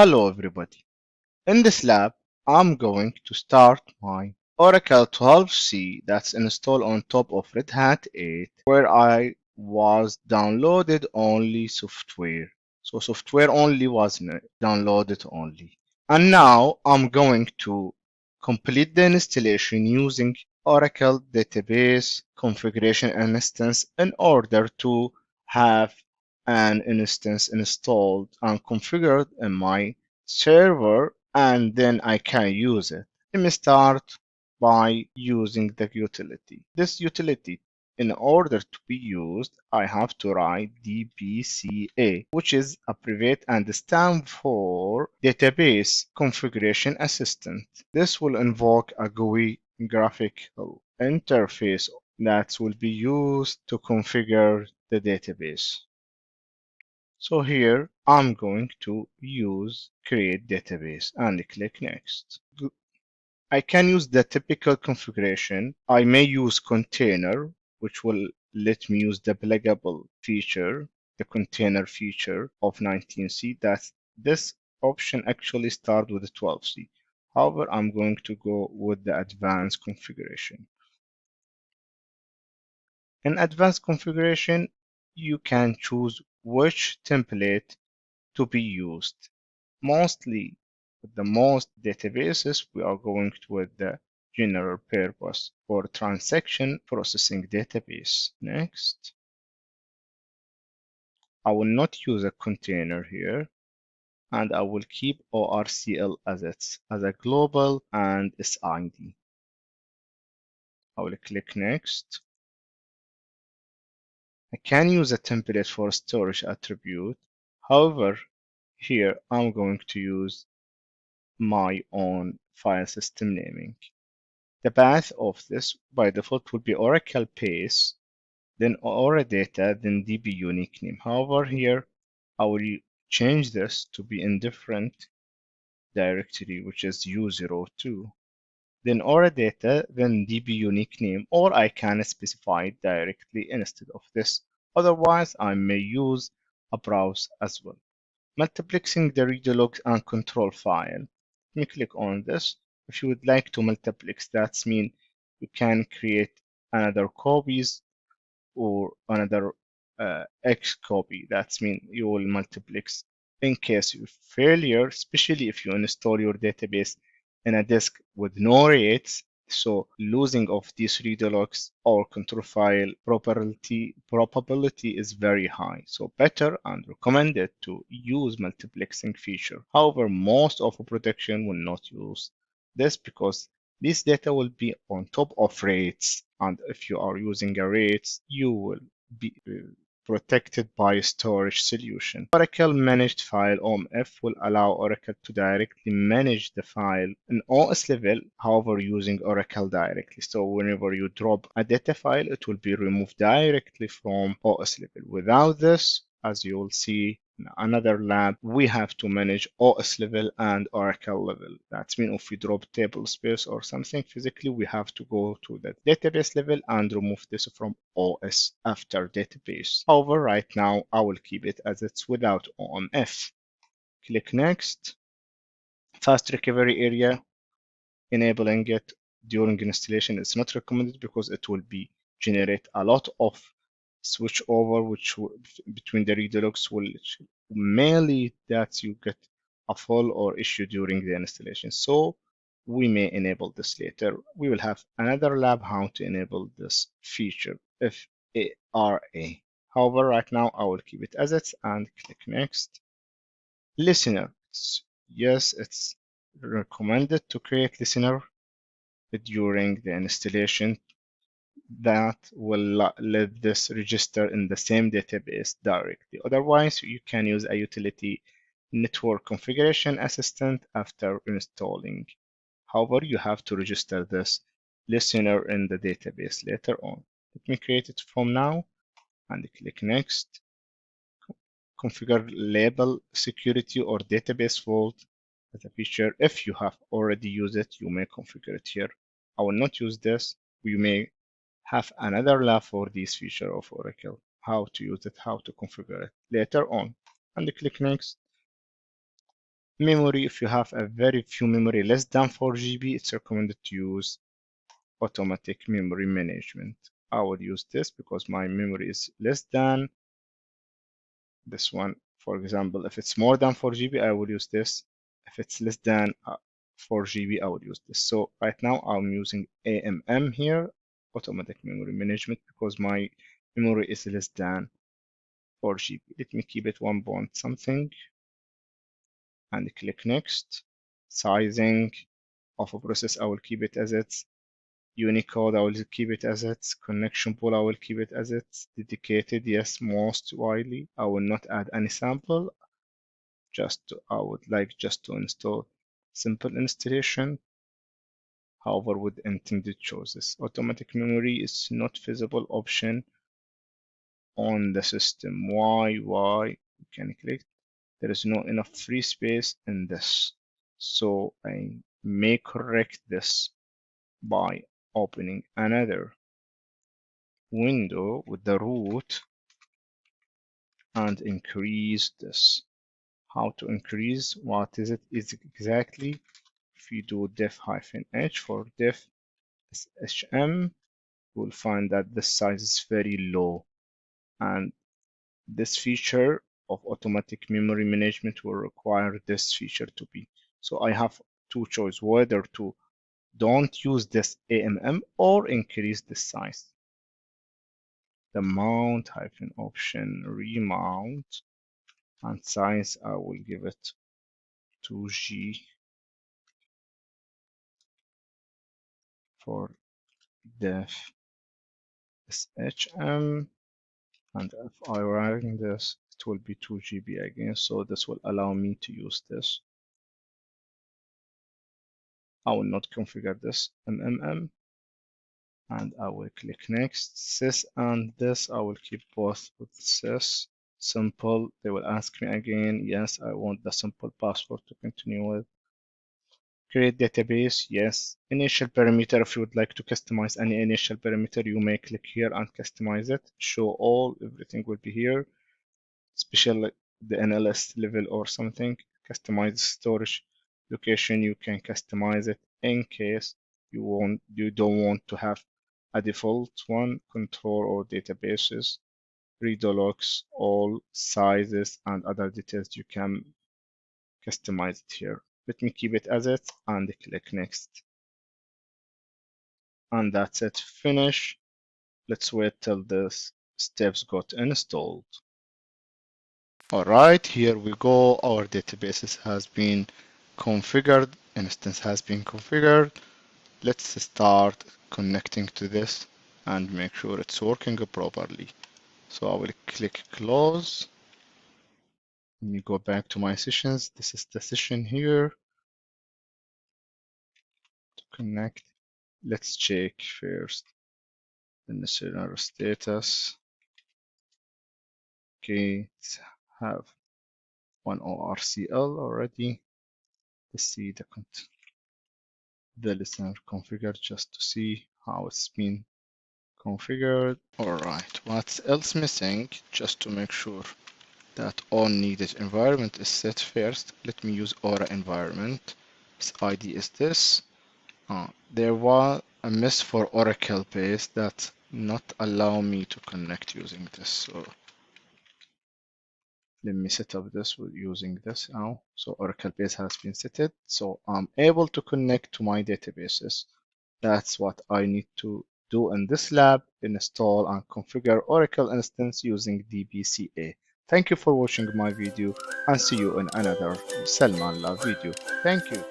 Hello everybody. In this lab, I'm going to start my Oracle 12c that's installed on top of Red Hat 8 where I was downloaded only software. So software only was downloaded only. And now I'm going to complete the installation using Oracle database configuration instance in order to have an instance installed and configured in my server, and then I can use it. Let me start by using the utility. This utility, in order to be used, I have to write DBCA, which is abbreviate and stand for Database Configuration Assistant. This will invoke a GUI graphical interface that will be used to configure the database. So here I'm going to use create database and click next. I can use the typical configuration. I may use container, which will let me use the pluggable feature, the container feature of 19c. That this option actually starts with the 12c. However, I'm going to go with the advanced configuration. In advanced configuration, you can choose which template to be used. Mostly, with the most databases, we are going with the general purpose or transaction processing database. Next, I will not use a container here, and I will keep ORCL as a global and SID. I will click next. I can use a template for storage attribute. However, here I'm going to use my own file system naming. The path of this by default will be Oracle paste, then Aura data, then DB unique name. However, here I will change this to be in different directory, which is U02. Then Aura data, then DB unique name, or I can specify it directly instead of this. Otherwise, I may use a browse as well. Multiplexing the read logs and control file. Let me click on this. If you would like to multiplex, that means you can create another copies or another X copy. That means you will multiplex in case of failure, especially if you install your database in a disk with no rates. So losing of these read logs or control file probability is very high. So better and recommended to use multiplexing feature. However, most of production will not use this because this data will be on top of rates, and if you are using a rates, you will be protected by a storage solution. Oracle Managed File OMF will allow Oracle to directly manage the file in OS level, however, using Oracle directly. So whenever you drop a data file, it will be removed directly from OS level. Without this, as you will see in another lab, we have to manage OS level and Oracle level. That means if we drop table space or something physically, we have to go to the database level and remove this from OS after database. However, right now I will keep it as it's without OMF. Click next. Fast recovery area, enabling it during installation is not recommended because it will be generate a lot of switch over between the read logs will mainly that you get a fault or issue during the installation. So we may enable this later. We will have another lab how to enable this feature if ARA. However, right now I will keep it as it and click next. Listener. Yes, it's recommended to create listener during the installation that will let this register in the same database directly. Otherwise, you can use a utility network configuration assistant after installing. However, you have to register this listener in the database later on. Let me create it from now and click next. Configure label security or database vault as a feature. If you have already used it, you may configure it here. I will not use this. We may have another lab for this feature of Oracle, how to use it, how to configure it later on. And click next. Memory, if you have a very few memory less than 4 GB, it's recommended to use automatic memory management. I will use this because my memory is less than this one. For example, if it's more than 4 GB, I will use this. If it's less than 4 GB, I will use this. So right now I'm using AMM here, automatic memory management, because my memory is less than 4 GB. Let me keep it 1 point something and click next. Sizing of a process, I will keep it as it's. Unicode, I will keep it as it's. Connection pool, I will keep it as it's. Dedicated, yes, most widely. I will not add any sample. I would like just to install simple installation. However, with intended choices, automatic memory is not visible option on the system. Why? You can click. There is no enough free space in this. So I may correct this by opening another window with the root and increase this. How to increase? What is it? Is exactly if you do def-h for def shm, you will find that the size is very low, and this feature of automatic memory management will require this feature to be. So I have two choices, whether to don't use this AMM or increase the size. The mount hyphen option remount and size, I will give it 2G for def shm, and if I run this, it will be 2 GB again, so this will allow me to use this. I will not configure this MMM, and I will click next. Sys and this, I will keep both with sys. Simple, they will ask me again, yes, I want the simple password to continue with. Create database, yes. Initial parameter, if you would like to customize any initial parameter, you may click here and customize it. Show all, everything will be here. Especially the NLS level or something. Customize storage location, you can customize it in case you don't want to have a default one. Control or databases, redo logs, all sizes and other details you can customize it here. Let me keep it as it and click next. And that's it, finish. Let's wait till this steps got installed. All right, here we go. Our database has been configured. Instance has been configured. Let's start connecting to this and make sure it's working properly. So I will click close. Let me go back to my sessions. This is the session here to connect. Let's check first the listener status. Okay, let's have one ORCL already. Let's see the listener configured just to see how it's been configured. All right, what's else missing? Just to make sure that all needed environment is set first. Let me use Aura environment. Its ID is this. There was a miss for Oracle base that not allow me to connect using this. So let me set up this with using this now. So Oracle base has been set. So I'm able to connect to my databases. That's what I need to do in this lab, install and configure Oracle instance using DBCA. Thank you for watching my video and see you in another Salman lab video. Thank you.